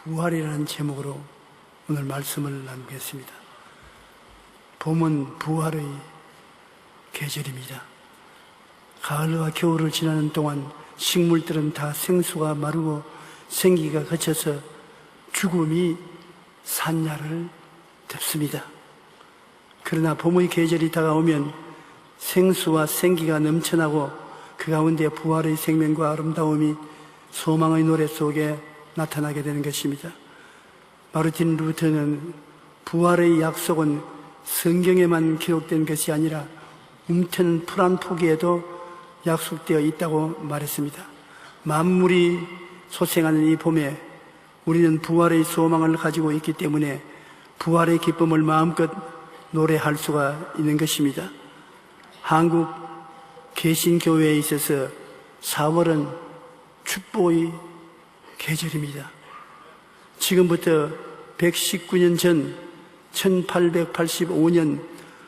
부활이라는 제목으로 오늘 말씀을 나누겠습니다. 봄은 부활의 계절입니다. 가을과 겨울을 지나는 동안 식물들은 다 생수가 마르고 생기가 거쳐서 죽음이 산야를 덮습니다. 그러나 봄의 계절이 다가오면 생수와 생기가 넘쳐나고 그 가운데 부활의 생명과 아름다움이 소망의 노래 속에 나타나게 되는 것입니다. 마르틴 루터는 부활의 약속은 성경에만 기록된 것이 아니라 움트는 푸른 포기에도 약속되어 있다고 말했습니다. 만물이 소생하는 이 봄에 우리는 부활의 소망을 가지고 있기 때문에 부활의 기쁨을 마음껏 노래할 수가 있는 것입니다. 한국 개신교회에 있어서 4월은 축복의 계절입니다. 지금부터 119년 전 1885년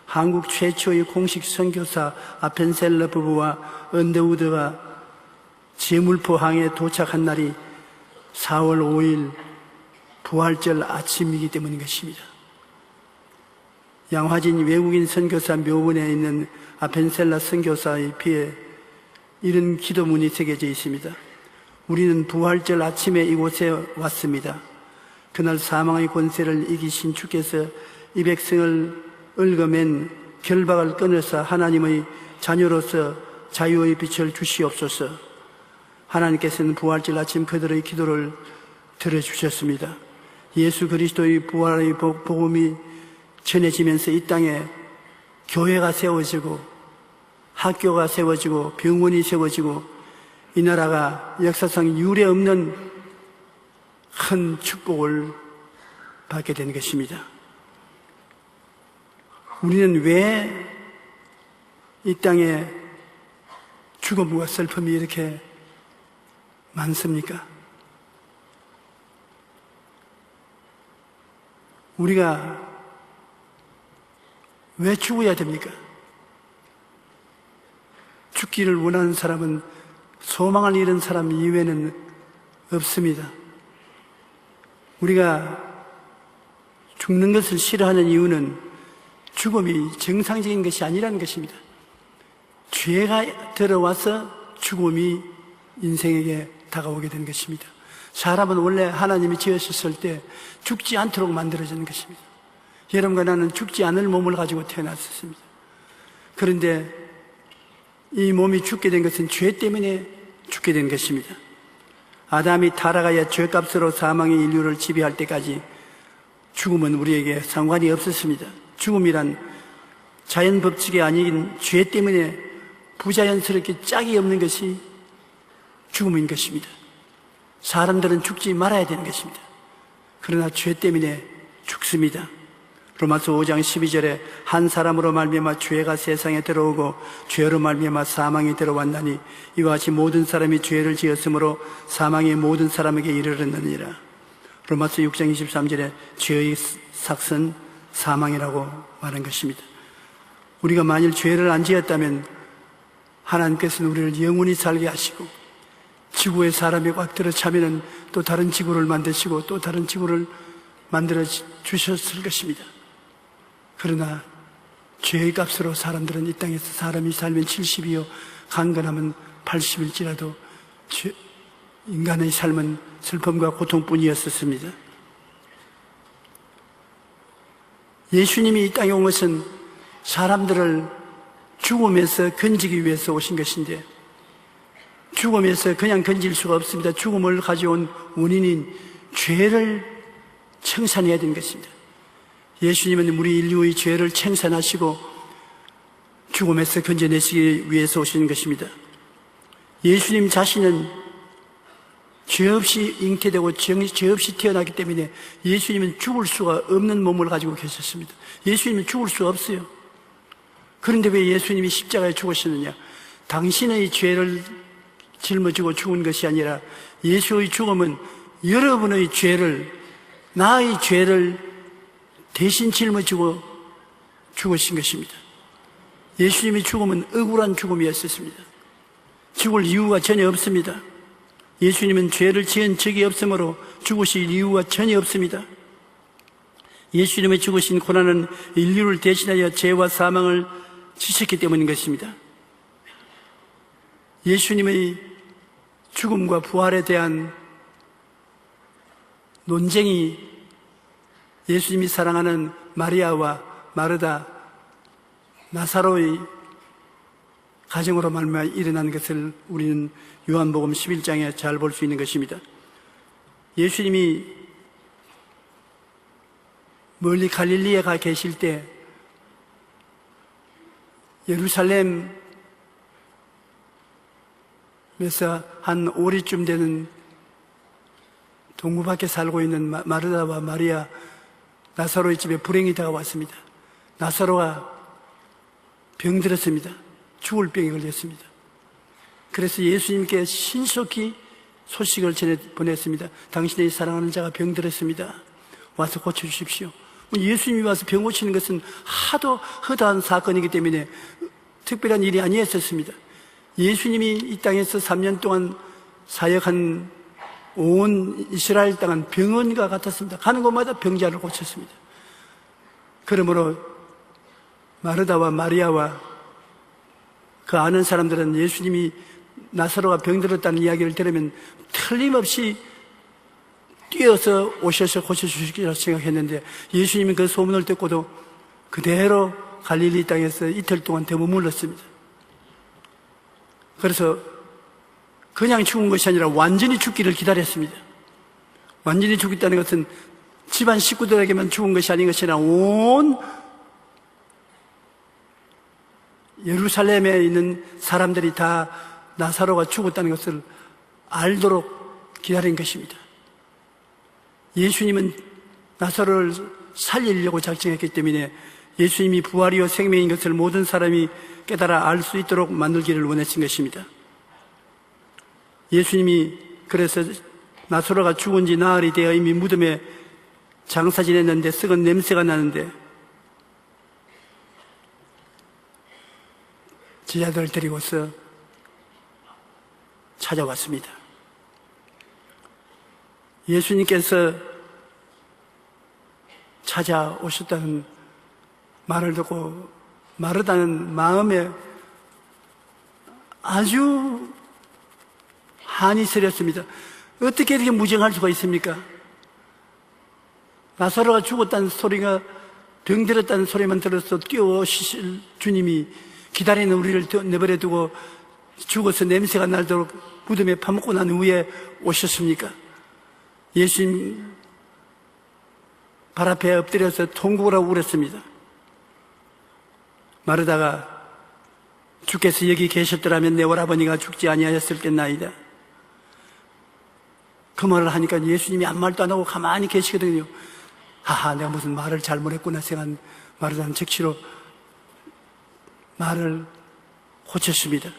한국 최초의 공식 선교사 아펜셀러 부부와 언더우드가 제물포항에 도착한 날이 4월 5일 부활절 아침이기 때문인 것입니다. 양화진 외국인 선교사 묘원에 있는 아펜셀러 선교사의 피에 이런 기도문이 새겨져 있습니다. 우리는 부활절 아침에 이곳에 왔습니다. 그날 사망의 권세를 이기신 주께서 이 백성을 얽어맨 결박을 끊어서 하나님의 자녀로서 자유의 빛을 주시옵소서. 하나님께서는 부활절 아침 그들의 기도를 들어주셨습니다. 예수 그리스도의 부활의 복음이 전해지면서 이 땅에 교회가 세워지고 학교가 세워지고 병원이 세워지고 이 나라가 역사상 유례 없는 큰 축복을 받게 된 것입니다. 우리는 왜 이 땅에 죽음과 슬픔이 이렇게 많습니까? 우리가 왜 죽어야 됩니까? 죽기를 원하는 사람은 소망을 잃은 사람 이외에는 없습니다. 우리가 죽는 것을 싫어하는 이유는 죽음이 정상적인 것이 아니라는 것입니다. 죄가 들어와서 죽음이 인생에게 다가오게 되는 것입니다. 사람은 원래 하나님이 지으셨을 때 죽지 않도록 만들어지는 것입니다. 여러분과 나는 죽지 않을 몸을 가지고 태어났었습니다. 그런데 이 몸이 죽게 된 것은 죄 때문에 죽게 된 것입니다. 아담이 타락하여 죄값으로 사망의 인류를 지배할 때까지 죽음은 우리에게 상관이 없었습니다. 죽음이란 자연 법칙이 아닌 죄 때문에 부자연스럽게 짝이 없는 것이 죽음인 것입니다. 사람들은 죽지 말아야 되는 것입니다. 그러나 죄 때문에 죽습니다. 로마서 5장 12절에 한 사람으로 말미암아 죄가 세상에 들어오고 죄로 말미암아 사망이 들어왔나니 이와 같이 모든 사람이 죄를 지었으므로 사망이 모든 사람에게 이르렀느니라. 로마서 6장 23절에 죄의 삭은 사망이라고 말한 것입니다. 우리가 만일 죄를 안 지었다면 하나님께서는 우리를 영원히 살게 하시고 지구에 사람이 꽉 들어차면 또 다른 지구를 만드시고 또 다른 지구를 만들어 주셨을 것입니다. 그러나 죄의 값으로 사람들은 이 땅에서 사람이 살면 70이요 강건하면 80일지라도 인간의 삶은 슬픔과 고통뿐이었습니다. 예수님이 이 땅에 온 것은 사람들을 죽음에서 건지기 위해서 오신 것인데 죽음에서 그냥 건질 수가 없습니다. 죽음을 가져온 원인인 죄를 청산해야 되는 것입니다. 예수님은 우리 인류의 죄를 청산하시고 죽음에서 건져내시기 위해서 오신 것입니다. 예수님 자신은 죄 없이 잉태되고 죄 없이 태어나기 때문에 예수님은 죽을 수가 없는 몸을 가지고 계셨습니다. 예수님은 죽을 수 없어요. 그런데 왜 예수님이 십자가에 죽으셨느냐? 당신의 죄를 짊어지고 죽은 것이 아니라 예수의 죽음은 여러분의 죄를, 나의 죄를 대신 짊어지고 죽으신 것입니다. 예수님의 죽음은 억울한 죽음이었습니다. 죽을 이유가 전혀 없습니다. 예수님은 죄를 지은 적이 없으므로 죽으실 이유가 전혀 없습니다. 예수님의 죽으신 고난은 인류를 대신하여 죄와 사망을 지셨기 때문인 것입니다. 예수님의 죽음과 부활에 대한 논쟁이 예수님이 사랑하는 마리아와 마르다, 나사로의 가정으로 말미암아 일어난 것을 우리는 요한복음 11장에 잘 볼 수 있는 것입니다. 예수님이 멀리 갈릴리에 가 계실 때 예루살렘에서 한 오리쯤 되는 동구 밖에 살고 있는 마르다와 마리아, 나사로의 집에 불행이 다가왔습니다. 나사로가 병들었습니다. 죽을 병에 걸렸습니다. 그래서 예수님께 신속히 소식을 전해 보냈습니다. 당신의 사랑하는 자가 병들었습니다. 와서 고쳐주십시오. 예수님이 와서 병 고치는 것은 하도 허다한 사건이기 때문에 특별한 일이 아니었습니다. 예수님이 이 땅에서 3년 동안 사역한 온 이스라엘 땅은 병원과 같았습니다. 가는 곳마다 병자를 고쳤습니다. 그러므로 마르다와 마리아와 그 아는 사람들은 예수님이 나사로가 병들었다는 이야기를 들으면 틀림없이 뛰어서 오셔서 고쳐주시기라 생각했는데 예수님은 그 소문을 듣고도 그대로 갈릴리 땅에서 이틀 동안 머물렀습니다. 그래서 그냥 죽은 것이 아니라 완전히 죽기를 기다렸습니다. 완전히 죽겠다는 것은 집안 식구들에게만 죽은 것이 아닌 것이 아니라 온 예루살렘에 있는 사람들이 다 나사로가 죽었다는 것을 알도록 기다린 것입니다. 예수님은 나사로를 살리려고 작정했기 때문에 예수님이 부활이요 생명인 것을 모든 사람이 깨달아 알 수 있도록 만들기를 원하신 것입니다. 예수님이 그래서 나사로가 죽은 지 나흘이 되어 이미 무덤에 장사 지냈는데 썩은 냄새가 나는데 제자들을 데리고서 찾아왔습니다. 예수님께서 찾아오셨다는 말을 듣고 마르다는 마음에 아주 한이 서렸습니다. 어떻게 이렇게 무정할 수가 있습니까? 나사로가 죽었다는 소리가, 병들었다는 소리만 들어서 뛰어오실 주님이 기다리는 우리를 내버려 두고 죽어서 냄새가 날도록 무덤에 파묻고 난 후에 오셨습니까? 예수님 발 앞에 엎드려서 통곡을 하고 울었습니다. 마르다가 주께서 여기 계셨더라면 내 오라버니가 죽지 아니하였을 겠나이다. 그 말을 하니까 예수님이 아무 말도 안 하고 가만히 계시거든요. 하하, 내가 무슨 말을 잘못했구나 생각한 마르다는 즉시로 말을 고쳤습니다.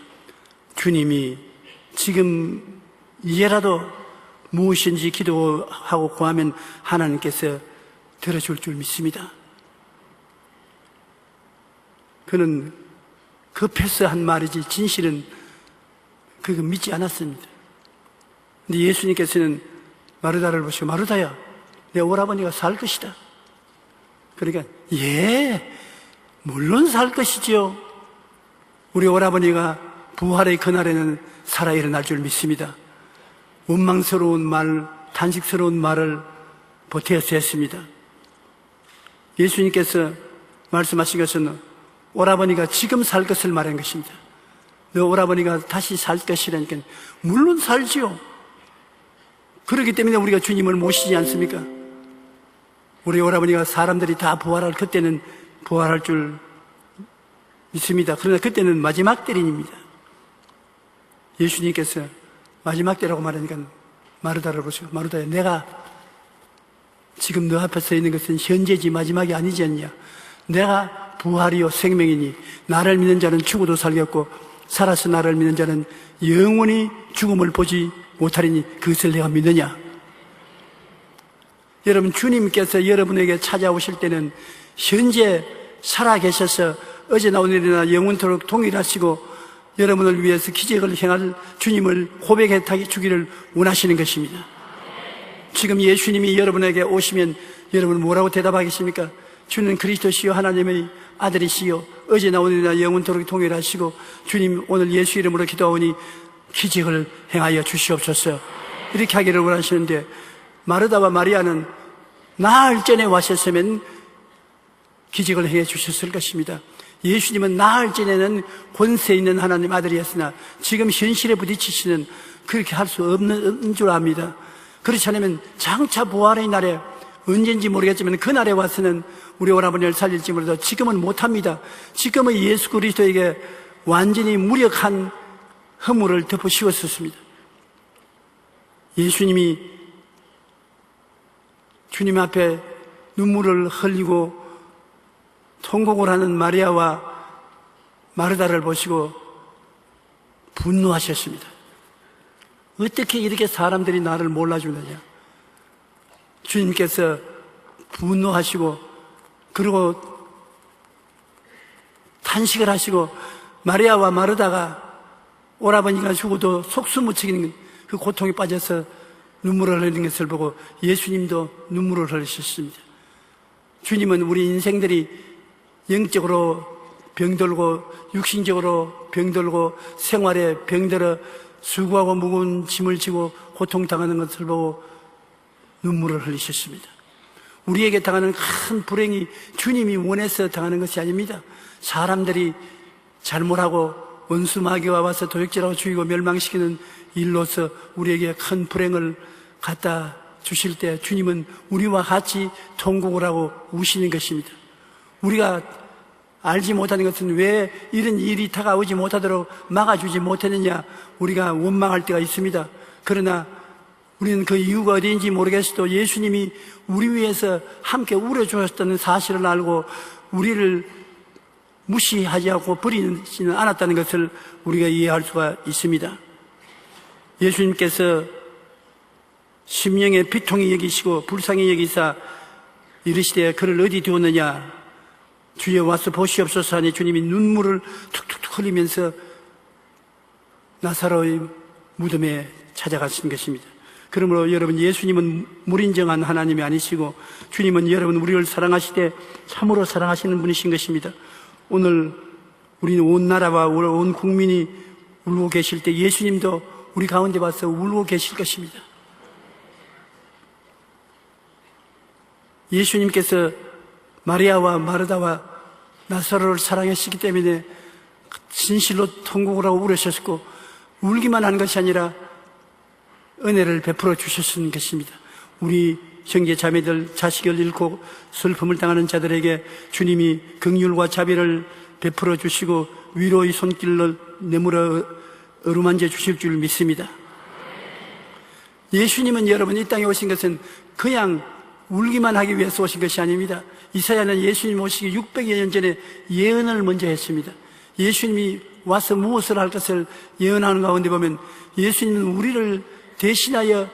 주님이 지금 이제라도 무엇인지 기도하고 구하면 하나님께서 들어줄 줄 믿습니다. 그는 급해서 한 말이지 진실은 그거 믿지 않았습니다. 근데 예수님께서는 마르다를 보시고 마르다야, 내 오라버니가 살 것이다. 그러니까 예, 물론 살 것이지요. 우리 오라버니가 부활의 그날에는 살아 일어날 줄 믿습니다. 원망스러운 말, 탄식스러운 말을 보태어서 했습니다. 예수님께서 말씀하신 것은 오라버니가 지금 살 것을 말한 것입니다. 너 오라버니가 다시 살 것이라니까 물론 살지요. 그렇기 때문에 우리가 주님을 모시지 않습니까? 우리 오라버니가 사람들이 다 부활할 그때는 부활할 줄 믿습니다. 그러나 그때는 마지막 때입니다. 예수님께서 마지막 때라고 말하니까 마르다를 보시고 마르다야, 내가 지금 너 앞에 서 있는 것은 현재지 마지막이 아니지 않냐. 내가 부활이요 생명이니 나를 믿는 자는 죽어도 살겠고 살아서 나를 믿는 자는 영원히 죽음을 보지 못하리니 그것을 내가 믿느냐. 여러분, 주님께서 여러분에게 찾아오실 때는 현재 살아계셔서 어제나 오늘이나 영원토록 동일하시고 여러분을 위해서 기적을 행할 주님을 고백해 주기를 원하시는 것입니다. 지금 예수님이 여러분에게 오시면 여러분 뭐라고 대답하겠습니까? 주는 그리스도시요 하나님의 아들이시요 어제나 오늘이나 영원토록 동일하시고 주님 오늘 예수 이름으로 기도하오니 기적을 행하여 주시옵소서. 이렇게 하기를 원하시는데 마르다와 마리아는 나흘 전에 왔었으면 기적을 행해 주셨을 것입니다. 예수님은 나흘 전에는 권세 있는 하나님 아들이었으나 지금 현실에 부딪히시는 그렇게 할 수 없는 줄 압니다. 그렇지 않으면 장차 부활의 날에 언젠지 모르겠지만 그날에 와서는 우리 오라버니를 살릴지 몰라도 지금은 못합니다. 지금은 예수 그리스도에게 완전히 무력한 허물을 덮어 씌웠었습니다. 예수님이 주님 앞에 눈물을 흘리고 통곡을 하는 마리아와 마르다를 보시고 분노하셨습니다. 어떻게 이렇게 사람들이 나를 몰라주느냐. 주님께서 분노하시고 그리고 탄식을 하시고 마리아와 마르다가 오라버니가 죽어도 속수무책인 그 고통에 빠져서 눈물을 흘리는 것을 보고 예수님도 눈물을 흘리셨습니다. 주님은 우리 인생들이 영적으로 병들고 육신적으로 병들고 생활에 병들어 수고하고 무거운 짐을 지고 고통당하는 것을 보고 눈물을 흘리셨습니다. 우리에게 당하는 큰 불행이 주님이 원해서 당하는 것이 아닙니다. 사람들이 잘못하고 원수 마귀가 와서 도적질하고 죽이고 멸망시키는 일로서 우리에게 큰 불행을 갖다 주실 때 주님은 우리와 같이 통곡을 하고 우시는 것입니다. 우리가 알지 못하는 것은 왜 이런 일이 다가오지 못하도록 막아주지 못했느냐, 우리가 원망할 때가 있습니다. 그러나 우리는 그 이유가 어디인지 모르겠어도 예수님이 우리 위해서 함께 울어주셨다는 사실을 알고 우리를 무시하지 않고 버리지는 않았다는 것을 우리가 이해할 수가 있습니다. 예수님께서 심령의 비통이 여기시고 불쌍히 여기사 이르시되 그를 어디 두었느냐, 주여 와서 보시옵소서 하니 주님이 눈물을 툭툭툭 흘리면서 나사로의 무덤에 찾아가신 것입니다. 그러므로 여러분, 예수님은 무인정한 하나님이 아니시고 주님은 여러분 우리를 사랑하시되 참으로 사랑하시는 분이신 것입니다. 오늘 우리는 온 나라와 온 국민이 울고 계실 때 예수님도 우리 가운데 와서 울고 계실 것입니다. 예수님께서 마리아와 마르다와 나사로를 사랑하시기 때문에 진실로 통곡을 하고 울으셨고 울기만 한 것이 아니라 은혜를 베풀어 주셨는 것입니다. 우리 형제 자매들, 자식을 잃고 슬픔을 당하는 자들에게 주님이 긍휼과 자비를 베풀어 주시고 위로의 손길을 내물어 어루만져 주실 줄 믿습니다. 예수님은 여러분 이 땅에 오신 것은 그냥 울기만 하기 위해서 오신 것이 아닙니다. 이사야는 예수님 오시기 600여 년 전에 예언을 먼저 했습니다. 예수님이 와서 무엇을 할 것을 예언하는 가운데 보면 예수님은 우리를 대신하여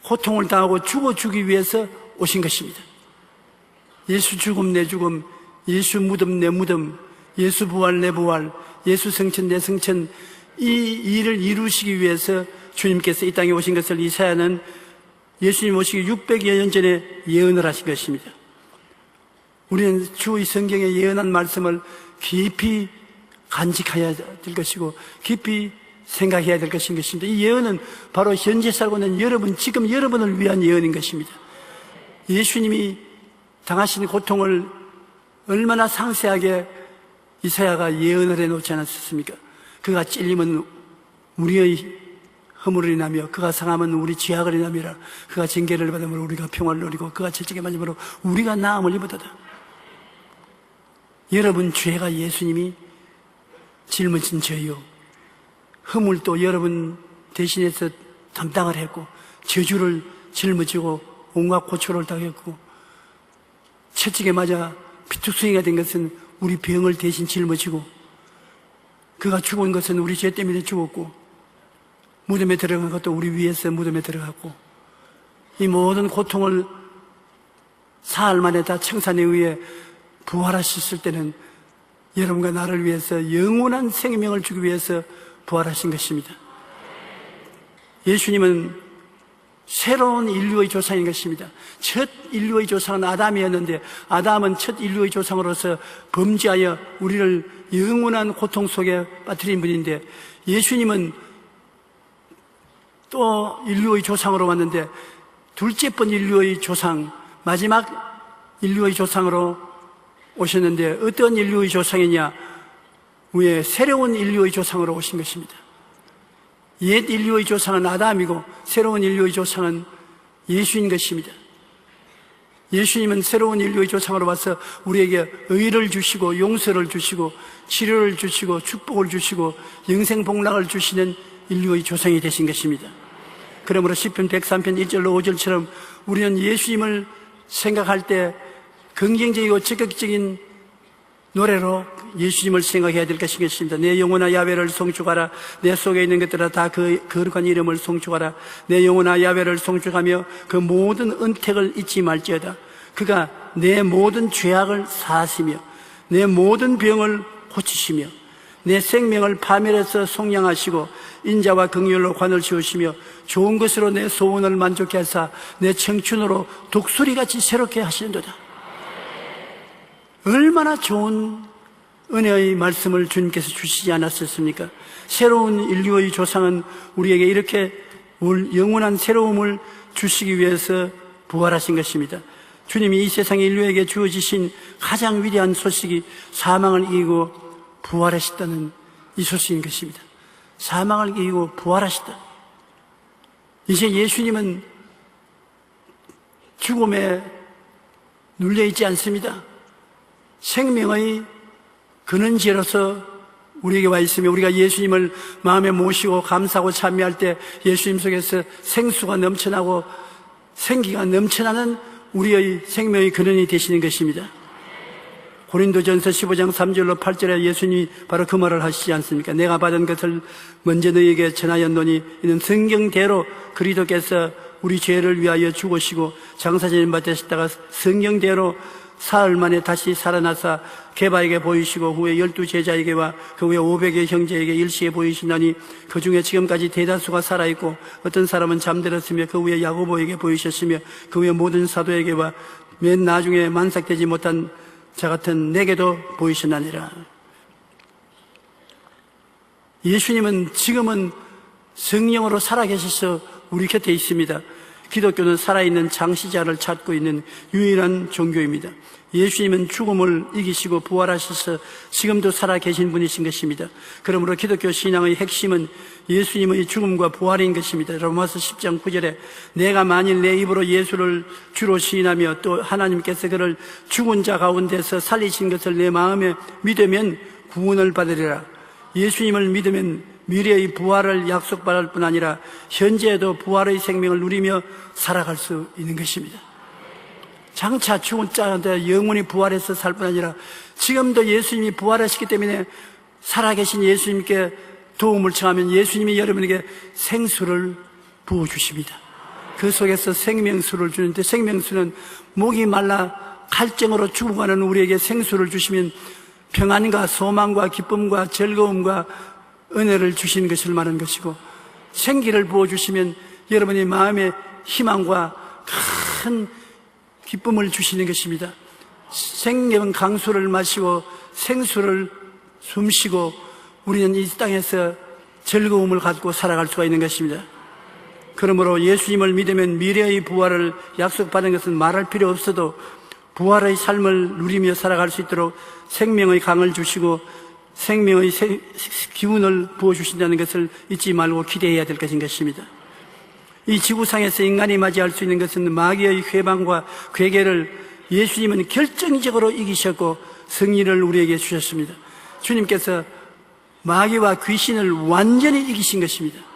고통을 당하고 죽어주기 위해서 오신 것입니다. 예수 죽음 내 죽음, 예수 무덤 내 무덤, 예수 부활 내 부활, 예수 성천 내 성천, 이 일을 이루시기 위해서 주님께서 이 땅에 오신 것을 이사야는 예수님 오시기 600여 년 전에 예언을 하신 것입니다. 우리는 주의 성경에 예언한 말씀을 깊이 간직해야 될 것이고 깊이 생각해야 될 것인 것입니다. 이 예언은 바로 현재 살고 있는 여러분, 지금 여러분을 위한 예언인 것입니다. 예수님이 당하신 고통을 얼마나 상세하게 이사야가 예언을 해놓지 않았습니까? 그가 찔림은 우리의 허물을 인하며 그가 상함은 우리 죄악을 인하미라. 그가 징계를 받으므로 우리가 평화를 누리고 그가 채찍에 맞음으로 우리가 나음을 입었다. 여러분 죄가 예수님이 짊어진 죄요, 허물도 여러분 대신해서 담당을 했고 저주를 짊어지고 온갖 고초를 당했고 채찍에 맞아 피투성이가 된 것은 우리 병을 대신 짊어지고 그가 죽은 것은 우리 죄 때문에 죽었고 무덤에 들어간 것도 우리 위해서 무덤에 들어갔고 이 모든 고통을 사흘 만에 다 청산에 의해 부활하셨을 때는 여러분과 나를 위해서 영원한 생명을 주기 위해서 부활하신 것입니다. 예수님은 새로운 인류의 조상인 것입니다. 첫 인류의 조상은 아담이었는데 아담은 첫 인류의 조상으로서 범죄하여 우리를 영원한 고통 속에 빠뜨린 분인데, 예수님은 또 인류의 조상으로 왔는데 둘째 번 인류의 조상, 마지막 인류의 조상으로 오셨는데 어떤 인류의 조상이냐? 왜 새로운 인류의 조상으로 오신 것입니다. 옛 인류의 조상은 아담이고 새로운 인류의 조상은 예수인 것입니다. 예수님은 새로운 인류의 조상으로 와서 우리에게 의를 주시고 용서를 주시고 치료를 주시고 축복을 주시고 영생 복락을 주시는 인류의 조상이 되신 것입니다. 그러므로 시편 103편 1절로 5절처럼 우리는 예수님을 생각할 때 긍정적이고 적극적인 노래로 예수님을 생각해야 될 것인 것입니다. 내 영혼아 야훼를 송축하라. 내 속에 있는 것들아 다 그 거룩한 이름을 송축하라. 내 영혼아 야훼를 송축하며 그 모든 은택을 잊지 말지어다. 그가 내 모든 죄악을 사하시며 내 모든 병을 고치시며 내 생명을 파멸해서 속량하시고 인자와 긍휼로 관을 씌우시며 좋은 것으로 내 소원을 만족케 하사 내 청춘으로 독수리같이 새롭게 하시는도다. 얼마나 좋은 은혜의 말씀을 주님께서 주시지 않았었습니까? 새로운 인류의 조상은 우리에게 이렇게 영원한 새로움을 주시기 위해서 부활하신 것입니다. 주님이 이 세상에 인류에게 주어지신 가장 위대한 소식이 사망을 이기고 부활하셨다는 이 소식인 것입니다. 사망을 이기고 부활하셨다. 이제 예수님은 죽음에 눌려있지 않습니다. 생명의 근원지로서 우리에게 와 있으며 우리가 예수님을 마음에 모시고 감사하고 찬미할 때 예수님 속에서 생수가 넘쳐나고 생기가 넘쳐나는 우리의 생명의 근원이 되시는 것입니다. 고린도전서 15장 3절로 8절에 예수님이 바로 그 말을 하시지 않습니까? 내가 받은 것을 먼저 너희에게 전하였노니 이는 성경대로 그리스도께서 우리 죄를 위하여 죽으시고 장사지는 바 되셨다가 성경대로 사흘 만에 다시 살아나사 게바에게 보이시고 후에 12제자에게와 그 후에 500의 형제에게 일시에 보이시나니 그 중에 지금까지 대다수가 살아있고 어떤 사람은 잠들었으며 그 후에 야고보에게 보이셨으며 그 후에 모든 사도에게와 맨 나중에 만삭되지 못한 자 같은 내게도 보이시나니라. 예수님은 지금은 성령으로 살아계셔서 우리 곁에 있습니다. 기독교는 살아있는 창시자를 찾고 있는 유일한 종교입니다. 예수님은 죽음을 이기시고 부활하셔서 지금도 살아계신 분이신 것입니다. 그러므로 기독교 신앙의 핵심은 예수님의 죽음과 부활인 것입니다. 로마서 10장 9절에 내가 만일 내 입으로 예수를 주로 시인하며 또 하나님께서 그를 죽은 자 가운데서 살리신 것을 내 마음에 믿으면 구원을 받으리라. 예수님을 믿으면 미래의 부활을 약속받을 뿐 아니라 현재에도 부활의 생명을 누리며 살아갈 수 있는 것입니다. 장차 죽은 자한테 영원히 부활해서 살 뿐 아니라 지금도 예수님이 부활하시기 때문에 살아계신 예수님께 도움을 청하면 예수님이 여러분에게 생수를 부어주십니다. 그 속에서 생명수를 주는데 생명수는 목이 말라 갈증으로 죽어가는 우리에게 생수를 주시면 평안과 소망과 기쁨과 즐거움과 은혜를 주시는 것을 말하는 것이고 생기를 부어주시면 여러분의 마음에 희망과 큰 기쁨을 주시는 것입니다. 생명 강수를 마시고 생수를 숨쉬고 우리는 이 땅에서 즐거움을 갖고 살아갈 수가 있는 것입니다. 그러므로 예수님을 믿으면 미래의 부활을 약속받은 것은 말할 필요 없어도 부활의 삶을 누리며 살아갈 수 있도록 생명의 강을 주시고 생명의 기운을 부어주신다는 것을 잊지 말고 기대해야 될 것인 것입니다. 이 지구상에서 인간이 맞이할 수 있는 것은 마귀의 회방과 괴계를 예수님은 결정적으로 이기셨고 승리를 우리에게 주셨습니다. 주님께서 마귀와 귀신을 완전히 이기신 것입니다.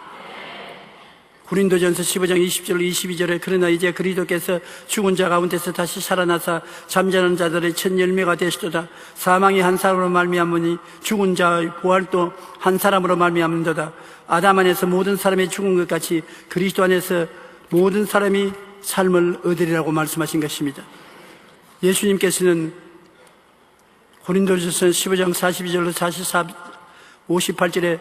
고린도전서 15장 20절 22절에 그러나 이제 그리스도께서 죽은 자 가운데서 다시 살아나사 잠자는 자들의 첫 열매가 되시도다. 사망이 한 사람으로 말미암으니 죽은 자의 부활도 한 사람으로 말미암는도다. 아담 안에서 모든 사람이 죽은 것 같이 그리스도 안에서 모든 사람이 삶을 얻으리라고 말씀하신 것입니다. 예수님께서는 고린도전서 15장 42절로 44, 58절에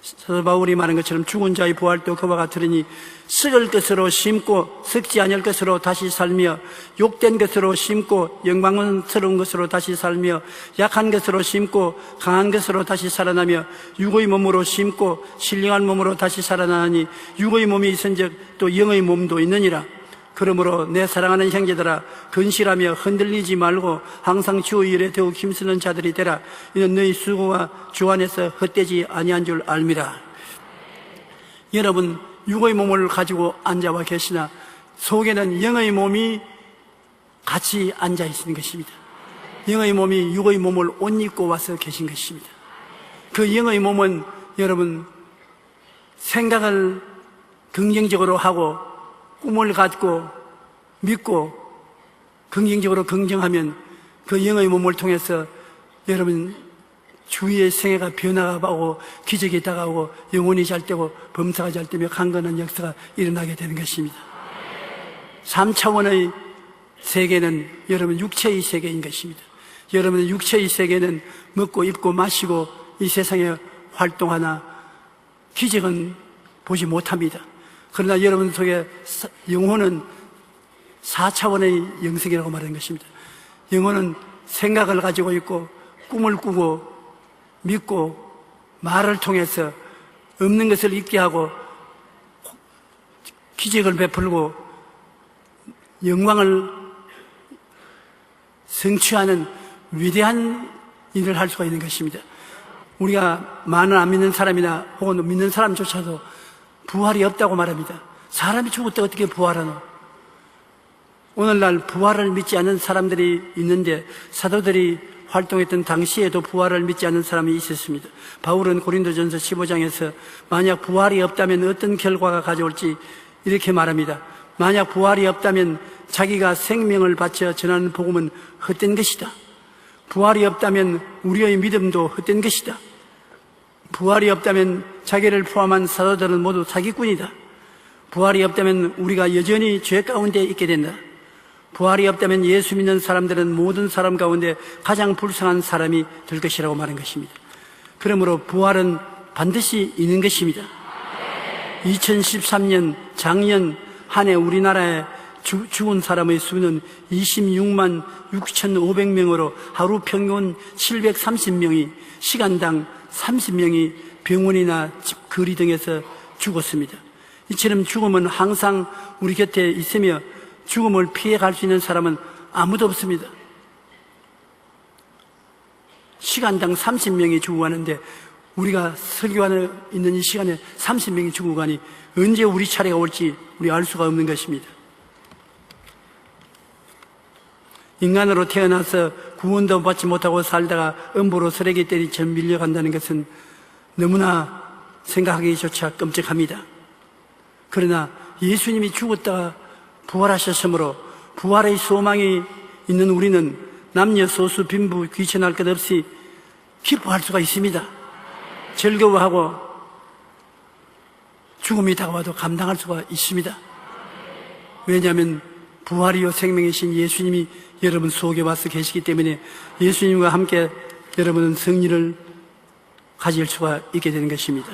사도 바울이 말한 것처럼 죽은 자의 부활도 그와 같으니 썩을 것으로 심고 썩지 아니할 것으로 다시 살며 욕된 것으로 심고 영광스러운 것으로 다시 살며 약한 것으로 심고 강한 것으로 다시 살아나며 육의 몸으로 심고 신령한 몸으로 다시 살아나니 육의 몸이 있은즉 또 영의 몸도 있느니라. 그러므로 내 사랑하는 형제들아 근실하며 흔들리지 말고 항상 주의 일에 더욱 힘쓰는 자들이 되라. 이는 너희 수고가 주 안에서 헛되지 아니한 줄 알미라. 여러분, 육의 몸을 가지고 앉아와 계시나 속에는 영의 몸이 같이 앉아 있는 것입니다. 영의 몸이 육의 몸을 옷 입고 와서 계신 것입니다. 그 영의 몸은 여러분 생각을 긍정적으로 하고 꿈을 갖고 믿고 긍정적으로 긍정하면 그 영의 몸을 통해서 여러분 주위의 생애가 변화가 오고 기적이 다가오고 영혼이 잘 되고 범사가 잘 되며 강건한 역사가 일어나게 되는 것입니다. 3차원의 세계는 여러분 육체의 세계인 것입니다. 여러분의 육체의 세계는 먹고 입고 마시고 이 세상에 활동하나 기적은 보지 못합니다. 그러나 여러분 속에 영혼은 4차원의 영성이라고 말하는 것입니다. 영혼은 생각을 가지고 있고 꿈을 꾸고 믿고 말을 통해서 없는 것을 있게 하고 기적을 베풀고 영광을 성취하는 위대한 일을 할 수가 있는 것입니다. 우리가 많은 안 믿는 사람이나 혹은 믿는 사람조차도 부활이 없다고 말합니다. 사람이 죽었다 어떻게 부활하노? 오늘날 부활을 믿지 않는 사람들이 있는데 사도들이 활동했던 당시에도 부활을 믿지 않는 사람이 있었습니다. 바울은 고린도전서 15장에서 만약 부활이 없다면 어떤 결과가 가져올지 이렇게 말합니다. 만약 부활이 없다면 자기가 생명을 바쳐 전하는 복음은 헛된 것이다. 부활이 없다면 우리의 믿음도 헛된 것이다. 부활이 없다면 자기를 포함한 사도들은 모두 사기꾼이다. 부활이 없다면 우리가 여전히 죄 가운데 있게 된다. 부활이 없다면 예수 믿는 사람들은 모든 사람 가운데 가장 불쌍한 사람이 될 것이라고 말한 것입니다. 그러므로 부활은 반드시 있는 것입니다. 2013년 작년 한 해 우리나라에 죽은 사람의 수는 26만 6,500명으로 하루 평균 730명이 시간당 30명이 병원이나 집, 거리 등에서 죽었습니다. 이처럼 죽음은 항상 우리 곁에 있으며 죽음을 피해갈 수 있는 사람은 아무도 없습니다. 시간당 30명이 죽어가는데 우리가 설교하는 있는 이 시간에 30명이 죽어가니 언제 우리 차례가 올지 우리 알 수가 없는 것입니다. 인간으로 태어나서 구원도 받지 못하고 살다가 음부로 쓰레기 때리처럼 밀려간다는 것은 너무나 생각하기조차 끔찍합니다. 그러나 예수님이 죽었다가 부활하셨으므로 부활의 소망이 있는 우리는 남녀 소수 빈부 귀천할 것 없이 기뻐할 수가 있습니다. 즐거워하고 죽음이 다가와도 감당할 수가 있습니다. 왜냐하면 부활이요 생명이신 예수님이 여러분 속에 와서 계시기 때문에 예수님과 함께 여러분은 승리를 가질 수가 있게 되는 것입니다.